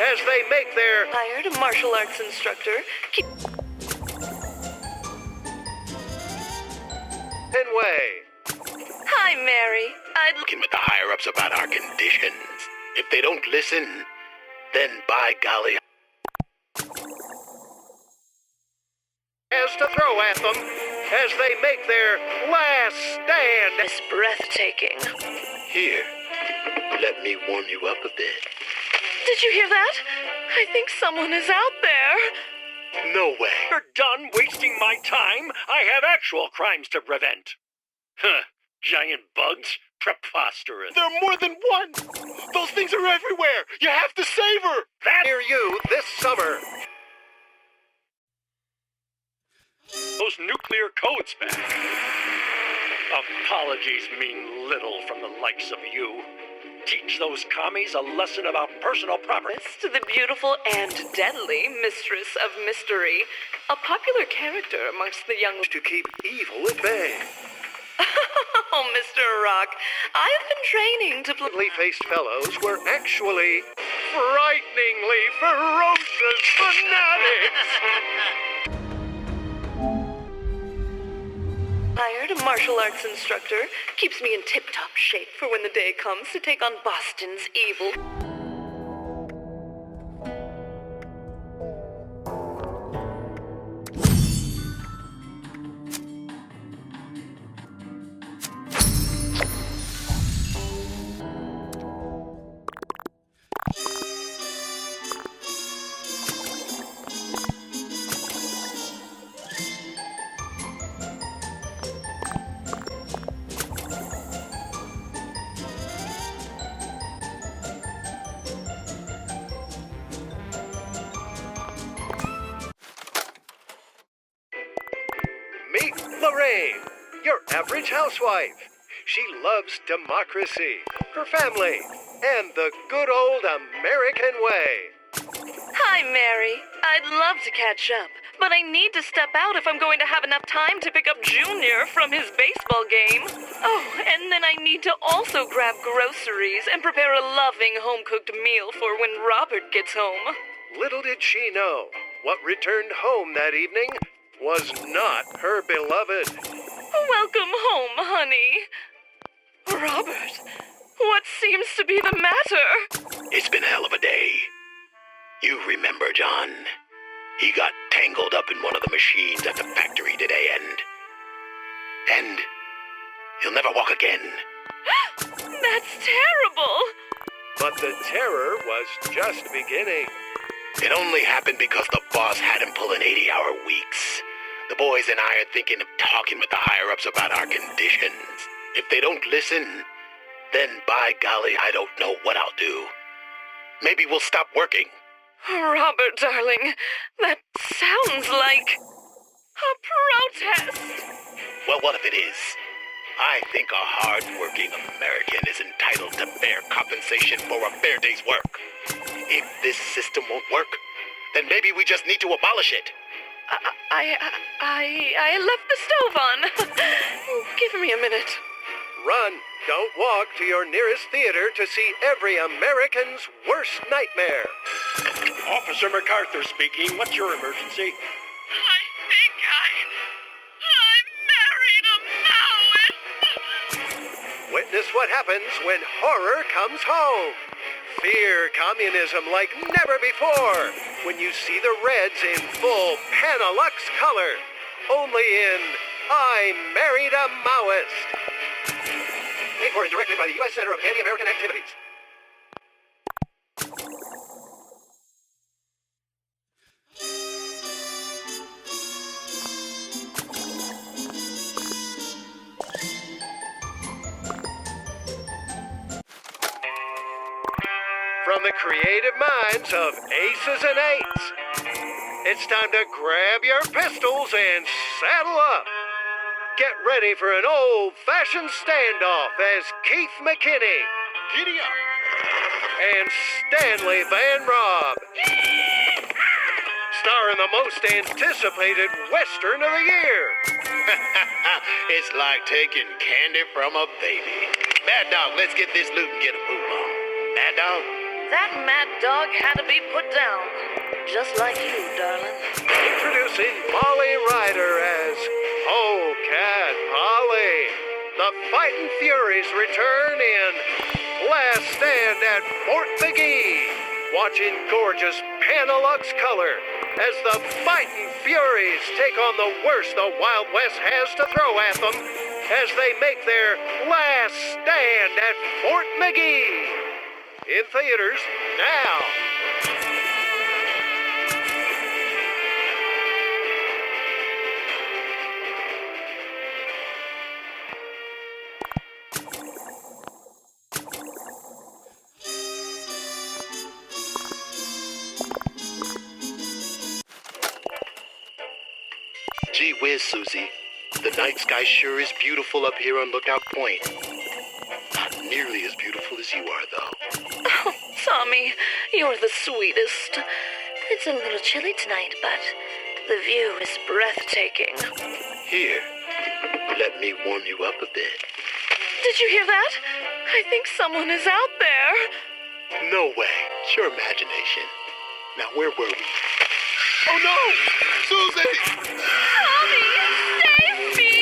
as they make their hired a martial arts instructor. way. Hi, Mary. I'd Talking with the higher-ups about our conditions. If they don't listen, then by golly... Has to throw at them as they make their last stand. It's breathtaking. Here, let me warm you up a bit. Did you hear that? I think someone is out there. No way. You're done wasting my time. I have actual crimes to prevent. Huh. Giant bugs? Preposterous. There are more than one! Those things are everywhere! You have to save her! That near you this summer. Those nuclear codes back. Apologies mean little from the likes of you. Teach those commies a lesson about personal property. To the beautiful and deadly Mistress of Mystery, a popular character amongst the young... To keep evil at bay. Oh, Mr. Rock, I've been training to play... Faced fellows were actually frighteningly ferocious fanatics. Hired a martial arts instructor. Keeps me in tip-top shape for when the day comes to take on Boston's evil. Meet Lorraine, your average housewife. She loves democracy, her family, and the good old American way. Hi, Mary. I'd love to catch up, but I need to step out if I'm going to have enough time to pick up Junior from his baseball game. Oh, and then I need to also grab groceries and prepare a loving home-cooked meal for when Robert gets home. Little did she know, what returned home that evening was not her beloved. Welcome home, honey. Robert, what seems to be the matter? It's been a hell of a day. You remember, John. He got tangled up in one of the machines at the factory today, and he'll never walk again. That's terrible. But the terror was just beginning. It only happened because the boss had him pulling 80-hour weeks. The boys and I are thinking of talking with the higher-ups about our conditions. If they don't listen, then by golly, I don't know what I'll do. Maybe we'll stop working. Robert, darling, that sounds like a protest. Well, what if it is? I think a hard-working American is entitled to fair compensation for a fair day's work. If this system won't work, then maybe we just need to abolish it. I left the stove on. Give me a minute. Run, don't walk to your nearest theater to see every American's worst nightmare. Officer MacArthur speaking. What's your emergency? I think I married a maoist. Witness what happens when horror comes home. Fear communism like never before when you see the Reds in full Panalux color. Only in I Married a Maoist. Paid for and directed by the U.S. Center of Anti-American Activities. From the creative minds of Aces and Eights, it's time to grab your pistols and saddle up. Get ready for an old-fashioned standoff as Keith McKinney, giddy up, and Stanley Van Robb star in the most anticipated Western of the year. It's like taking candy from a baby. Mad Dog, let's get this loot and get a move on. Mad Dog? That mad dog had to be put down. Just like you, darling. Introducing Polly Ryder as Oh Cat Polly. The Fightin' Furies return in Last Stand at Fort McGee. Watch in gorgeous Panelux color as the Fightin' Furies take on the worst the Wild West has to throw at them as they make their last stand at Fort McGee. In theaters now. Gee whiz, Susie. The night sky sure is beautiful up here on Lookout Point. Not nearly as beautiful as you are, though. Oh, Tommy, you're the sweetest. It's a little chilly tonight, but the view is breathtaking. Here, let me warm you up a bit. Did you hear that? I think someone is out there. No way. It's your imagination. Now, where were we? Oh, no! Susie! Tommy, save me!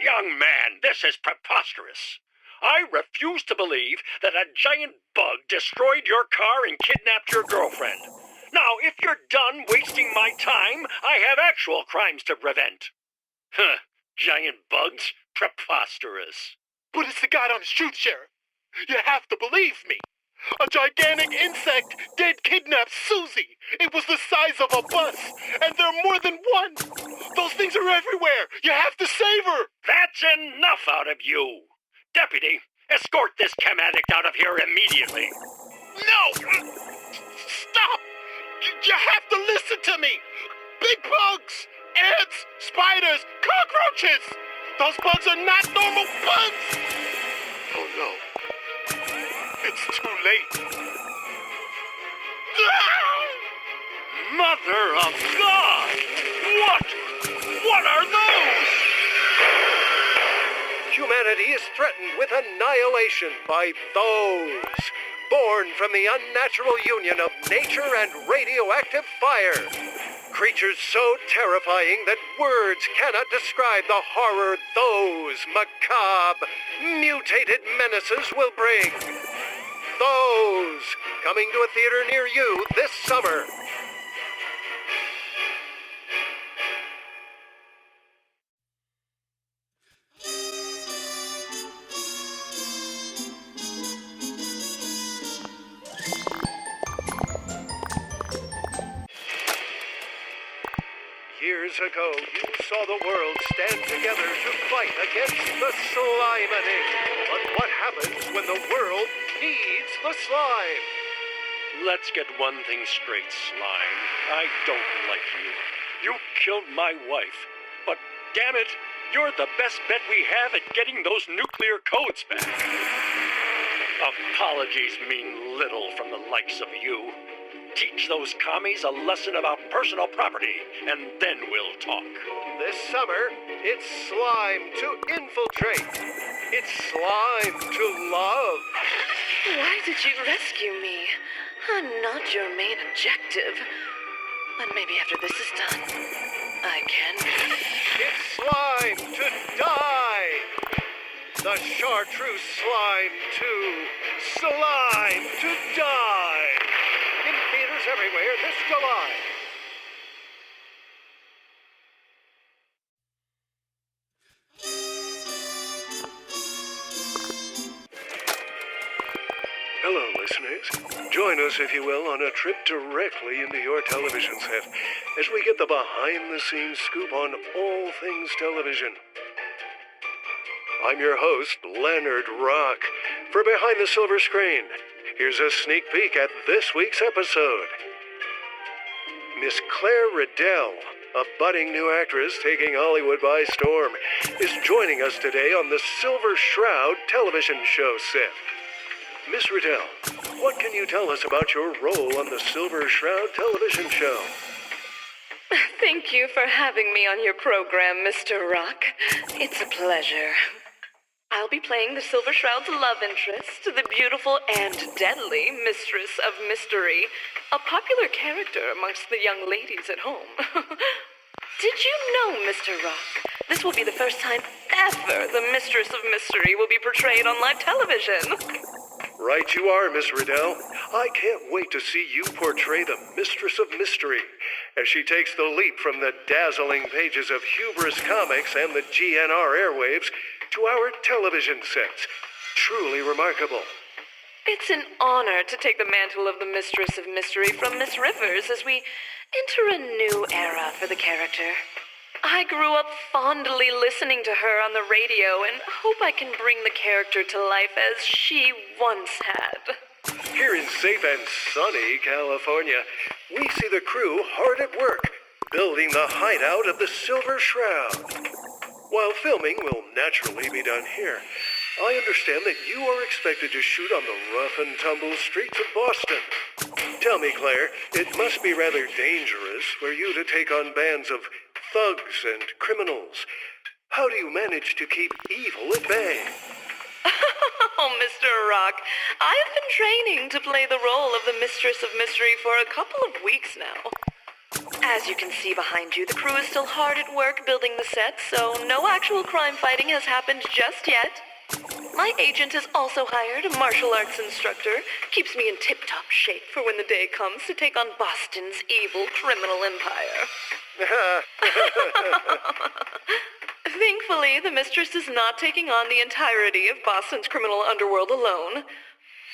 Young man, this is preposterous. I refuse to believe that a giant bug destroyed your car and kidnapped your girlfriend. Now, if you're done wasting my time, I have actual crimes to prevent. Huh, giant bugs? Preposterous. But it's the God honest truth, Sheriff. You have to believe me. A gigantic insect did kidnap Susie. It was the size of a bus, and there are more than one. Those things are everywhere. You have to save her. That's enough out of you. Deputy, escort this chem addict out of here immediately. No! Stop! You have to listen to me. Big bugs, ants, spiders, cockroaches. Those bugs are not normal bugs. Oh no. It's too late. Mother of God! What are those? Humanity is threatened with annihilation by those born from the unnatural union of nature and radioactive fire. Creatures so terrifying that words cannot describe the horror those macabre, mutated menaces will bring. Those, coming to a theater near you this summer. Years ago, you saw the world stand together to fight against the Slimening. But what happens when the world needs the slime? Let's get one thing straight, Slime. I don't like you. You killed my wife. But damn it, you're the best bet we have at getting those nuclear codes back. Apologies mean little from the likes of you. Teach those commies a lesson about personal property, and then we'll talk. This summer, it's slime to infiltrate. It's slime to love. Why did you rescue me? I'm not your main objective. But maybe after this is done, I can. It's slime to die. The chartreuse slime to slime to die. In theaters everywhere this July. Hello, listeners. Join us, if you will, on a trip directly into your television set as we get the behind-the-scenes scoop on all things television. I'm your host, Leonard Rock. For Behind the Silver Screen, here's a sneak peek at this week's episode. Miss Claire Riddell, a budding new actress taking Hollywood by storm, is joining us today on the Silver Shroud television show set. Miss Riddell, what can you tell us about your role on the Silver Shroud television show? Thank you for having me on your program, Mr. Rock. It's a pleasure. I'll be playing the Silver Shroud's love interest, the beautiful and deadly Mistress of Mystery, a popular character amongst the young ladies at home. Did you know, Mr. Rock, this will be the first time ever the Mistress of Mystery will be portrayed on live television? Right you are, Miss Riddell. I can't wait to see you portray the Mistress of Mystery as she takes the leap from the dazzling pages of Hubris Comics and the GNR airwaves to our television sets. Truly remarkable. It's an honor to take the mantle of the Mistress of Mystery from Miss Rivers as we enter a new era for the character. I grew up fondly listening to her on the radio and hope I can bring the character to life as she once had. Here in safe and sunny California, we see the crew hard at work, building the hideout of the Silver Shroud. While filming will naturally be done here, I understand that you are expected to shoot on the rough and tumble streets of Boston. Tell me, Claire, it must be rather dangerous for you to take on bands of thugs and criminals. How do you manage to keep evil at bay? Oh, Mr. Rock, I've been training to play the role of the Mistress of Mystery for a couple of weeks now. As you can see behind you, the crew is still hard at work building the set, so no actual crime fighting has happened just yet. My agent has also hired a martial arts instructor, keeps me in tip-top shape for when the day comes to take on Boston's evil criminal empire. Thankfully, the Mistress is not taking on the entirety of Boston's criminal underworld alone.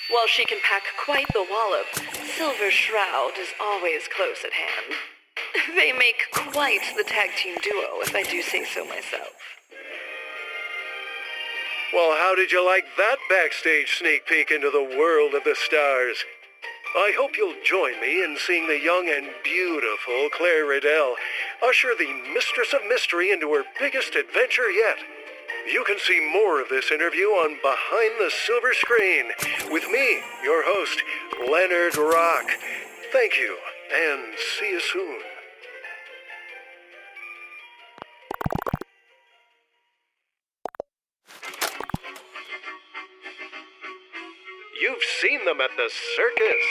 While she can pack quite the wallop, Silver Shroud is always close at hand. They make quite the tag team duo, if I do say so myself. Well, how did you like that backstage sneak peek into the world of the stars? I hope you'll join me in seeing the young and beautiful Claire Riddell usher the Mistress of Mystery into her biggest adventure yet. You can see more of this interview on Behind the Silver Screen with me, your host, Leonard Rock. Thank you, and see you soon. You've seen them at the circus.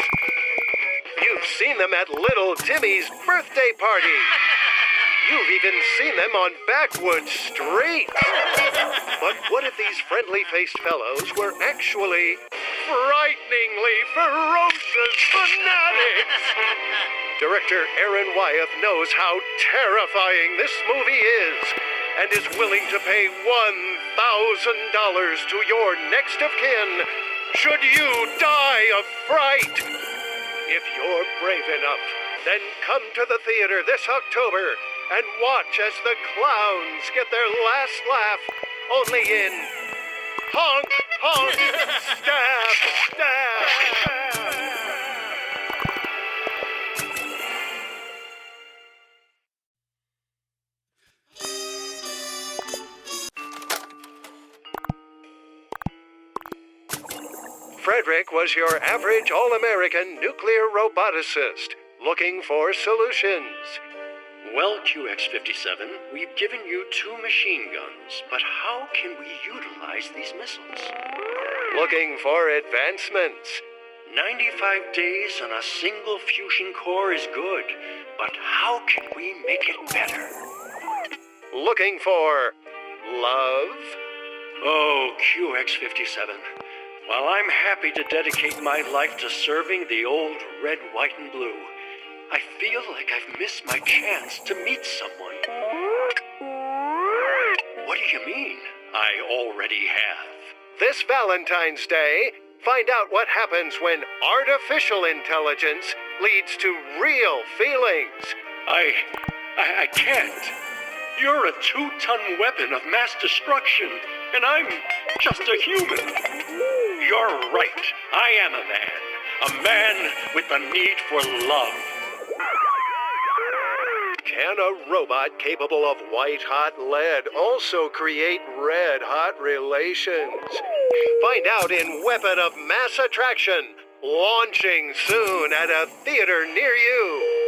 You've seen them at Little Timmy's birthday party. You've even seen them on backwoods streets. But what if these friendly-faced fellows were actually frighteningly ferocious fanatics? Director Aaron Wyeth knows how terrifying this movie is and is willing to pay $1,000 to your next of kin should you die of fright. If you're brave enough, then come to the theater this October and watch as the clowns get their last laugh, only in honk, honk, stab, stab, stab. Frederick was your average all-American nuclear roboticist looking for solutions. Well, QX-57, we've given you 2 machine guns, but how can we utilize these missiles? Looking for advancements. 95 days on a single fusion core is good, but how can we make it better? Looking for love. Oh, QX-57. While I'm happy to dedicate my life to serving the old red, white, and blue, I feel like I've missed my chance to meet someone. What do you mean, I already have? This Valentine's Day, find out what happens when artificial intelligence leads to real feelings. I can't. You're a 2-ton weapon of mass destruction, and I'm just a human. You're right. I am a man with the need for love. Can a robot capable of white-hot lead also create red-hot relations? Find out in Weapon of Mass Attraction, launching soon at a theater near you.